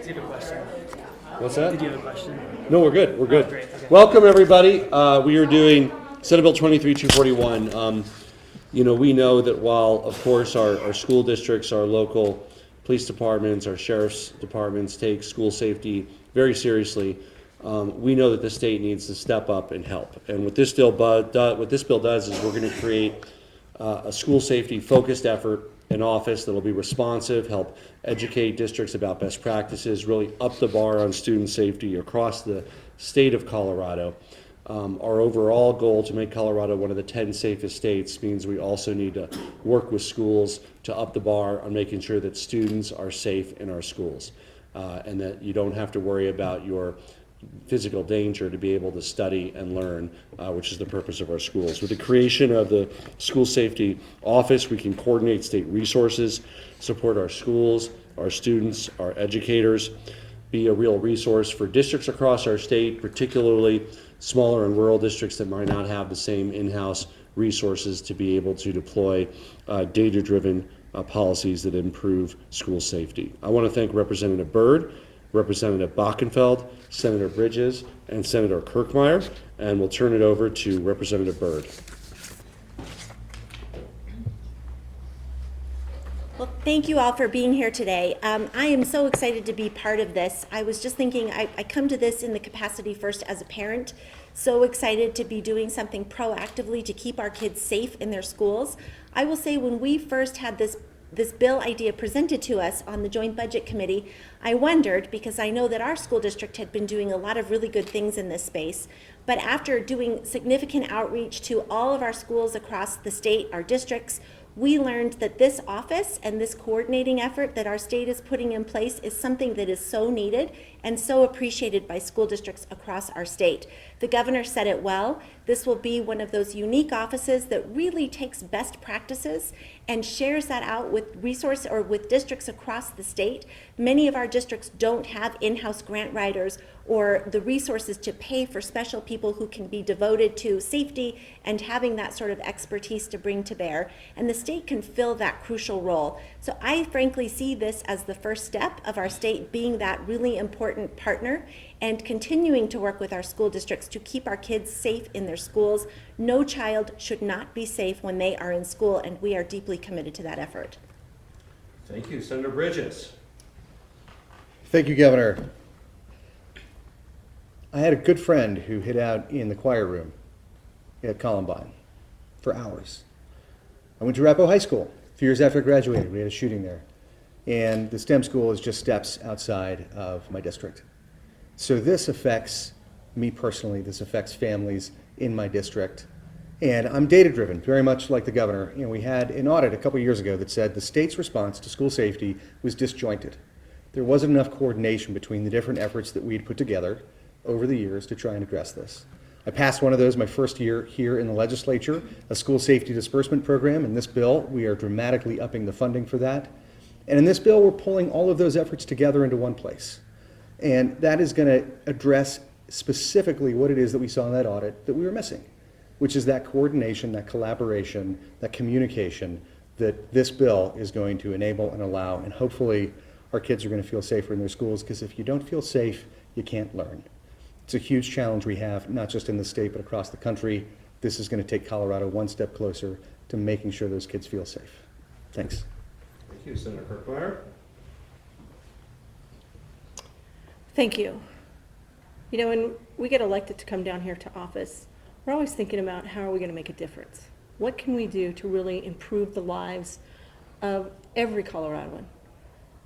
Do you have a question? What's that? Did you have a question? No, we're good. We're good. Oh, great. Okay. Welcome, everybody. We are doing Senate Bill 23241. We know that while, of course, our school districts, our local police departments, our sheriff's departments take school safety very seriously, we know that the state needs to step up and help. And what this bill does is we're going to create a school safety focused effort, an office that will be responsive, help educate districts about best practices, really up the bar on student safety across the state of Colorado. Our overall goal to make Colorado one of the 10 safest states means we also need to work with schools to up the bar on making sure that students are safe in our schools, and that you don't have to worry about your physical danger to be able to study and learn, which is the purpose of our schools. With the creation of the School Safety Office, we can coordinate state resources, support our schools, our students, our educators, be a real resource for districts across our state, particularly smaller and rural districts that might not have the same in-house resources to be able to deploy data-driven policies that improve school safety. I want to thank Representative Byrd, Representative Bockenfeld, Senator Bridges, and Senator Kirkmeyer, and we'll turn it over to Representative Byrd. Well, thank you all for being here today. I am so excited to be part of this. I was just thinking, I come to this in the capacity first as a parent, so excited to be doing something proactively to keep our kids safe in their schools. I will say when we first had this bill idea presented to us on the Joint Budget Committee, I wondered, because I know that our school district had been doing a lot of really good things in this space, but after doing significant outreach to all of our schools across the state, our districts, we learned that this office and this coordinating effort that our state is putting in place is something that is so needed and so appreciated by school districts across our state. The governor said it well. This will be one of those unique offices that really takes best practices and shares that out with with districts across the state. Many of our districts don't have in-house grant writers or the resources to pay for special people who can be devoted to safety and having that sort of expertise to bring to bear. And the state can fill that crucial role. So I frankly see this as the first step of our state being that really important partner and continuing to work with our school districts to keep our kids safe in their schools. No child should not be safe when they are in school, and we are deeply committed to that effort. Thank you. Senator Bridges. Thank you, Governor. I had a good friend who hid out in the choir room at Columbine for hours. I went to Arapahoe High School. A few years after I graduated, we had a shooting there. And the STEM school is just steps outside of my district. So this affects me personally. This affects families in my district. And I'm data-driven, very much like the governor. We had an audit a couple years ago that said the state's response to school safety was disjointed. There wasn't enough coordination between the different efforts that we'd put together over the years to try and address this. I passed one of those my first year here in the legislature, a school safety disbursement program. In this bill, we are dramatically upping the funding for that. And in this bill, we're pulling all of those efforts together into one place. And that is going to address specifically what it is that we saw in that audit that we were missing, which is that coordination, that collaboration, that communication that this bill is going to enable and allow. And hopefully our kids are going to feel safer in their schools, because if you don't feel safe, you can't learn. It's a huge challenge we have, not just in the state, but across the country. This is going to take Colorado one step closer to making sure those kids feel safe. Thanks. Thank you. Senator Kirkmeyer. Thank you. When we get elected to come down here to office, we're always thinking about how are we going to make a difference? What can we do to really improve the lives of every Coloradoan?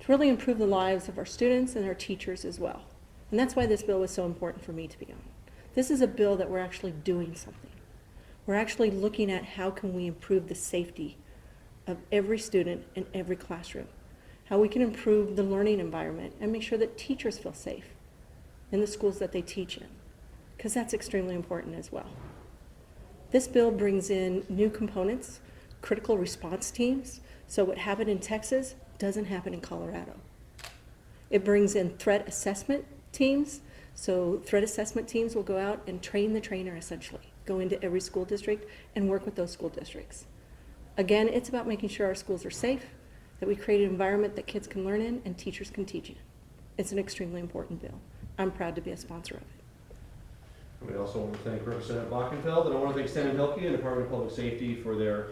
To really improve the lives of our students and our teachers as well. And that's why this bill was so important for me to be on. This is a bill that we're actually doing something. We're actually looking at how can we improve the safety of every student in every classroom. How we can improve the learning environment and make sure that teachers feel safe in the schools that they teach in, because that's extremely important as well. This bill brings in new components, critical response teams, so what happened in Texas doesn't happen in Colorado. It brings in threat assessment teams, so threat assessment teams will go out and train the trainer, essentially, go into every school district and work with those school districts. Again, it's about making sure our schools are safe, that we create an environment that kids can learn in and teachers can teach in. It's an extremely important bill. I'm proud to be a sponsor of it. We also want to thank Representative Bockenfeld, and I want to thank Stan Hilke and Department of Public Safety for their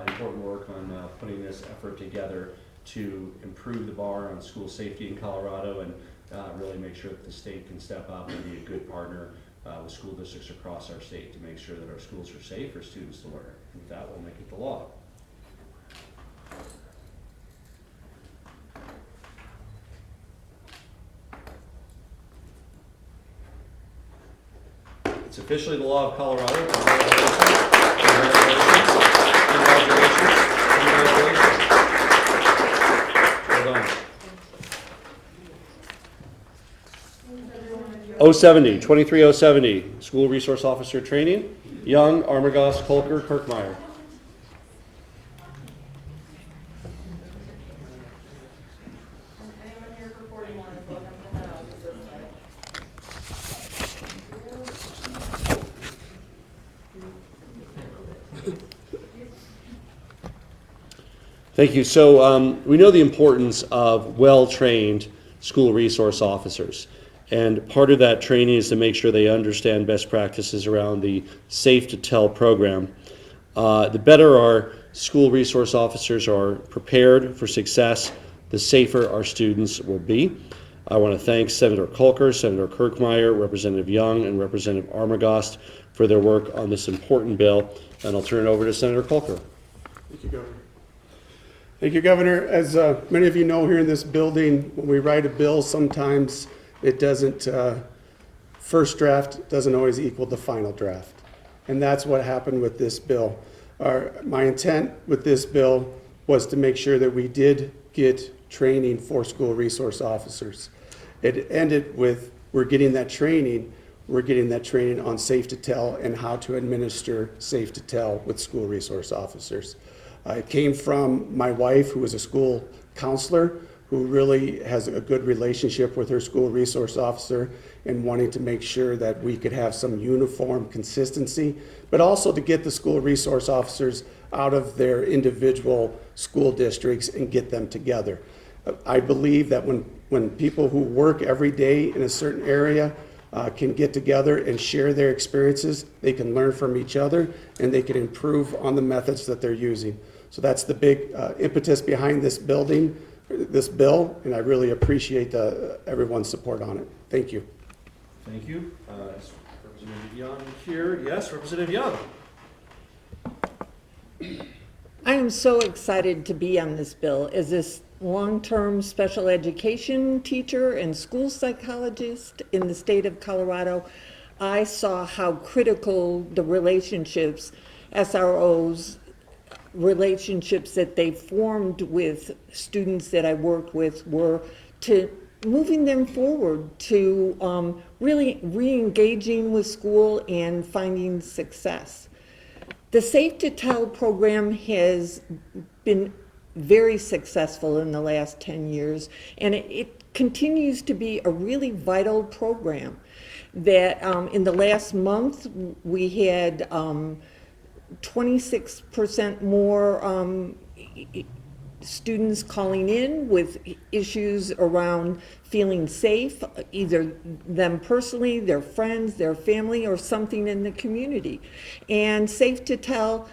important work on putting this effort together to improve the bar on school safety in Colorado and really make sure that the state can step up and be a good partner with school districts across our state to make sure that our schools are safe for students to learn. And that will make it the law. It's officially the law of Colorado. Congratulations. Congratulations. Well done. 23070, School Resource Officer Training, Young, Armagost, Kolker, Kirkmeyer. Anyone here for 41 is welcome to head out this way. Thank you. So we know the importance of well-trained school resource officers. And part of that training is to make sure they understand best practices around the Safe to Tell program. The better our school resource officers are prepared for success, the safer our students will be. I want to thank Senator Kolker, Senator Kirkmeyer, Representative Young, and Representative Armagost for their work on this important bill. And I'll turn it over to Senator Kolker. Thank you, Governor. Thank you, Governor. As many of you know here in this building, when we write a bill, sometimes it doesn't, first draft doesn't always equal the final draft. And that's what happened with this bill. My intent with this bill was to make sure that we did get training for school resource officers. It ended with, we're getting that training on Safe to Tell and how to administer Safe to Tell with school resource officers. It came from my wife, who was a school counselor, who really has a good relationship with her school resource officer and wanting to make sure that we could have some uniform consistency, but also to get the school resource officers out of their individual school districts and get them together. I believe that when people who work every day in a certain area can get together and share their experiences, they can learn from each other and they can improve on the methods that they're using. So that's the big impetus behind this bill, and I really appreciate everyone's support on it. Thank you. Thank you. Is Representative Young here? Yes, Representative Young. I am so excited to be on this bill. As this long-term special education teacher and school psychologist in the state of Colorado, I saw how critical the relationships, SROs, relationships that they formed with students that I worked with were to moving them forward to really re-engaging with school and finding success. The Safe to Tell program has been very successful in the last 10 years, and it continues to be a really vital program that in the last month we had 26% more students calling in with issues around feeling safe, either them personally, their friends, their family, or something in the community. And Safe to Tell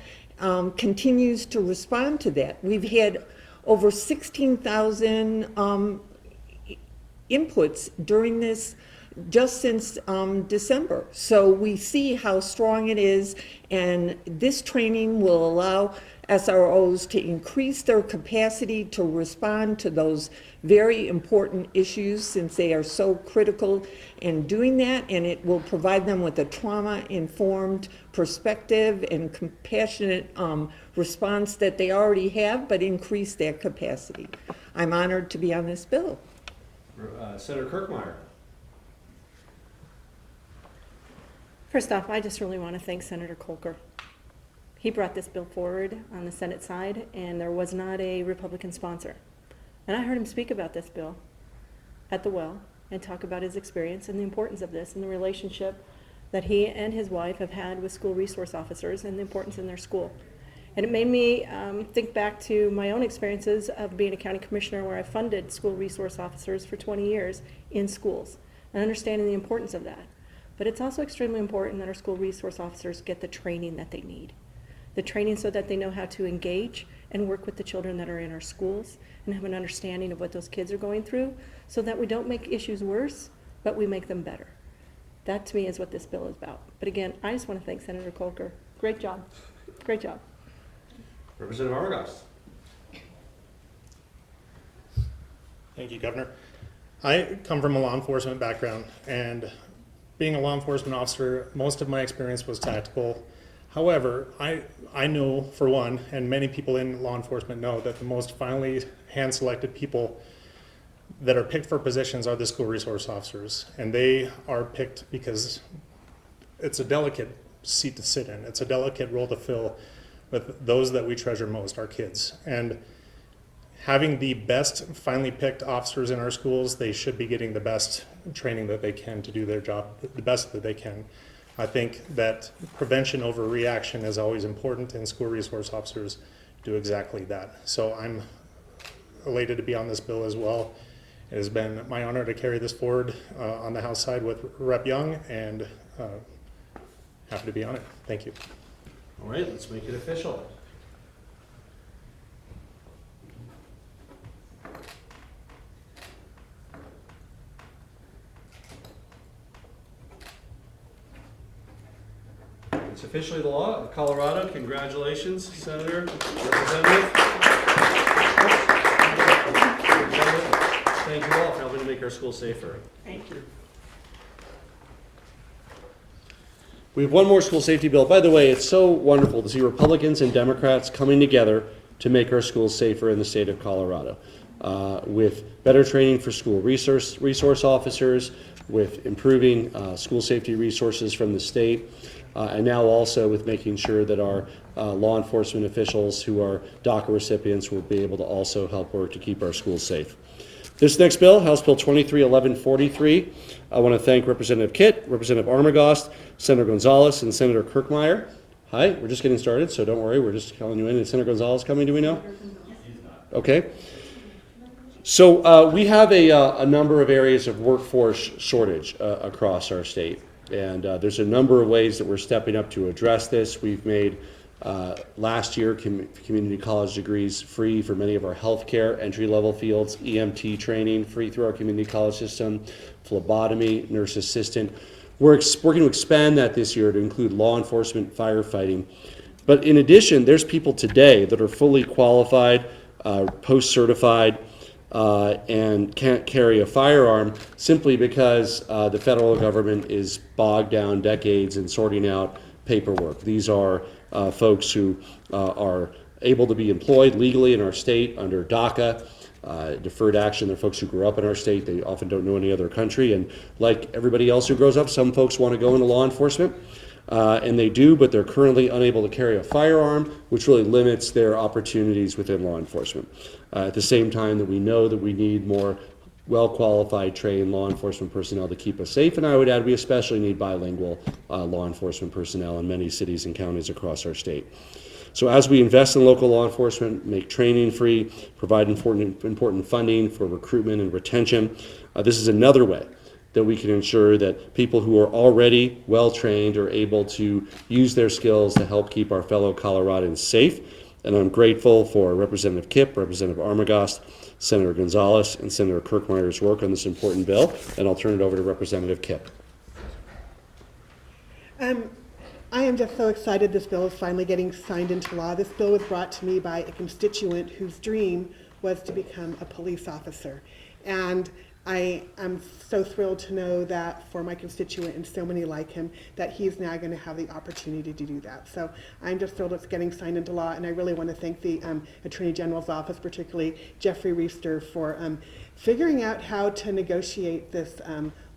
continues to respond to that. We've had over 16,000 inputs during this just since December. So we see how strong it is, and this training will allow SROs to increase their capacity to respond to those very important issues, since they are so critical in doing that, and it will provide them with a trauma-informed perspective and compassionate response that they already have, but increase their capacity. I'm honored to be on this bill. Senator Kirkmeyer. First off, I just really want to thank Senator Kolker. He brought this bill forward on the Senate side, and there was not a Republican sponsor. And I heard him speak about this bill at the well and talk about his experience and the importance of this and the relationship that he and his wife have had with school resource officers and the importance in their school. And it made me think back to my own experiences of being a county commissioner where I funded school resource officers for 20 years in schools and understanding the importance of that. But it's also extremely important that our school resource officers get the training that they need. The training so that they know how to engage and work with the children that are in our schools and have an understanding of what those kids are going through so that we don't make issues worse, but we make them better. That to me is what this bill is about. But again, I just want to thank Senator Kolker. Great job. Great job. Representative Armagost. Thank you, Governor. I come from a law enforcement background, and being a law enforcement officer, most of my experience was tactical. However, I know, for one, and many people in law enforcement know, that the most finely hand-selected people that are picked for positions are the school resource officers. And they are picked because it's a delicate seat to sit in. It's a delicate role to fill with those that we treasure most, our kids. And having the best finely picked officers in our schools, they should be getting the best training that they can to do their job the best that they can. I think that prevention over reaction is always important, and school resource officers do exactly that. So I'm elated to be on this bill as well. It has been my honor to carry this forward on the House side with Rep. Young, and happy to be on it. Thank you. All right, let's make it official. It's officially the law of Colorado. Congratulations, Senator, Representative. Thank you all for helping to make our schools safer. Thank you. We have one more school safety bill. By the way, it's so wonderful to see Republicans and Democrats coming together to make our schools safer in the state of Colorado. With better training for school resource officers, with improving school safety resources from the state, and now also with making sure that our law enforcement officials who are DACA recipients will be able to also help work to keep our schools safe. This next bill, House Bill 231143, I want to thank Representative Kitt, Representative Armagost, Senator Gonzalez, and Senator Kirkmeyer. Hi, we're just getting started, so don't worry, we're just calling you in. Is Senator Gonzalez coming, do we know? Okay. So we have a number of areas of workforce shortage across our state. And there's a number of ways that we're stepping up to address this. We've made last year community college degrees free for many of our healthcare entry-level fields, EMT training free through our community college system, phlebotomy, nurse assistant. We're working to expand that this year to include law enforcement, firefighting. But in addition, there's people today that are fully qualified, post-certified, and can't carry a firearm simply because the federal government is bogged down decades in sorting out paperwork. These are folks who are able to be employed legally in our state under DACA, deferred action. They're folks who grew up in our state. They often don't know any other country. And like everybody else who grows up, some folks want to go into law enforcement. And they do, but they're currently unable to carry a firearm, which really limits their opportunities within law enforcement. At the same time that we know that we need more well-qualified, trained law enforcement personnel to keep us safe, and I would add we especially need bilingual law enforcement personnel in many cities and counties across our state. So as we invest in local law enforcement, make training free, provide important funding for recruitment and retention, this is another way that we can ensure that people who are already well-trained are able to use their skills to help keep our fellow Coloradans safe. And I'm grateful for Representative Kipp, Representative Armagost, Senator Gonzalez, and Senator Kirkmeyer's work on this important bill. And I'll turn it over to Representative Kipp. I am just so excited this bill is finally getting signed into law. This bill was brought to me by a constituent whose dream was to become a police officer. And I am so thrilled to know that for my constituent and so many like him, that he's now going to have the opportunity to do that. So I'm just thrilled it's getting signed into law, and I really want to thank the Attorney General's office, particularly Jeffrey Reister, for figuring out how to negotiate this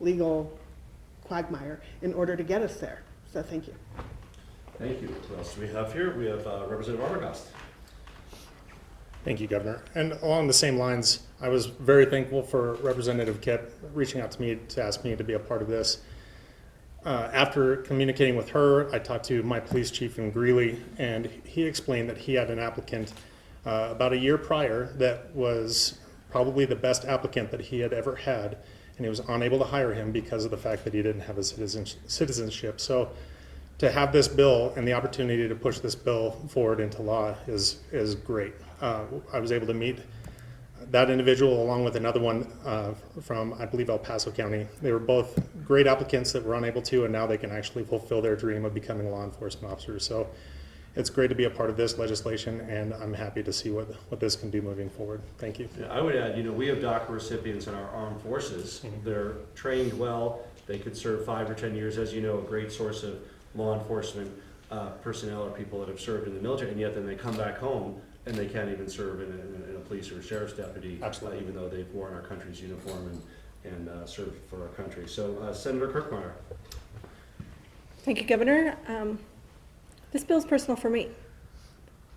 legal quagmire in order to get us there. So thank you. Thank you. What else do we have here? We have Representative Armagost. Thank you, Governor. And along the same lines, I was very thankful for Representative Kipp reaching out to me to ask me to be a part of this. After communicating with her, I talked to my police chief in Greeley, and he explained that he had an applicant about a year prior that was probably the best applicant that he had ever had, and he was unable to hire him because of the fact that he didn't have a citizenship. So to have this bill and the opportunity to push this bill forward into law is great. I was able to meet that individual along with another one from, I believe, El Paso County. They were both great applicants that were unable to, and now they can actually fulfill their dream of becoming law enforcement officers. So it's great to be a part of this legislation, and I'm happy to see what this can do moving forward. Thank you. Yeah, I would add, we have DACA recipients in our armed forces. They're trained well. They could serve 5 or 10 years. As you know, a great source of law enforcement personnel are people that have served in the military, and yet then they come back home and they can't even serve in a police or a sheriff's deputy, even though they've worn our country's uniform and served for our country. So, Senator Kirkmeyer. Thank you, Governor. This bill is personal for me.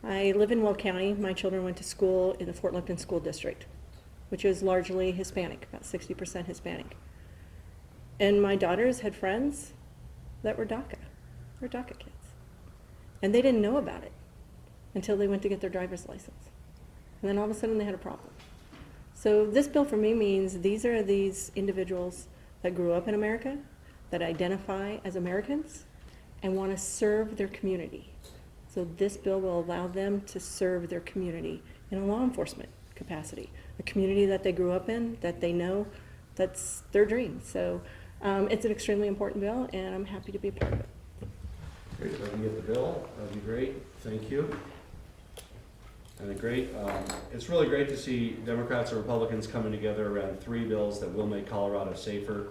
I live in Will County. My children went to school in the Fort Lipton School District, which is largely Hispanic, about 60% Hispanic. And my daughters had friends that were DACA. They're DACA kids. And they didn't know about it until they went to get their driver's license. And then all of a sudden they had a problem. So this bill for me means these are these individuals that grew up in America, that identify as Americans, and want to serve their community. So this bill will allow them to serve their community in a law enforcement capacity, a community that they grew up in, that they know, that's their dream. So it's an extremely important bill, and I'm happy to be a part of it. Great, if I can get the bill, that'd be great. Thank you. And it's really great to see Democrats and Republicans coming together around 3 bills that will make Colorado safer.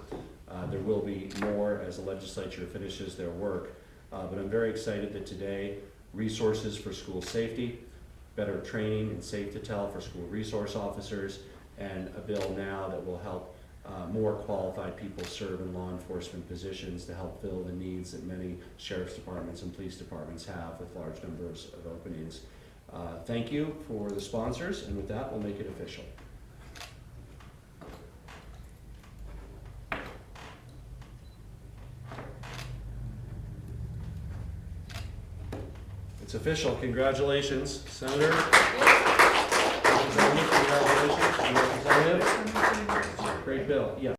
There will be more as the legislature finishes their work. But I'm very excited that today, resources for school safety, better training and safe to tell for school resource officers, and a bill now that will help more qualified people serve in law enforcement positions to help fill the needs that many sheriff's departments and police departments have with large numbers of openings. Thank you for the sponsors, and with that, we'll make it official. It's official. Congratulations, Senator. Representative, congratulations. Representative. Great bill. Yeah.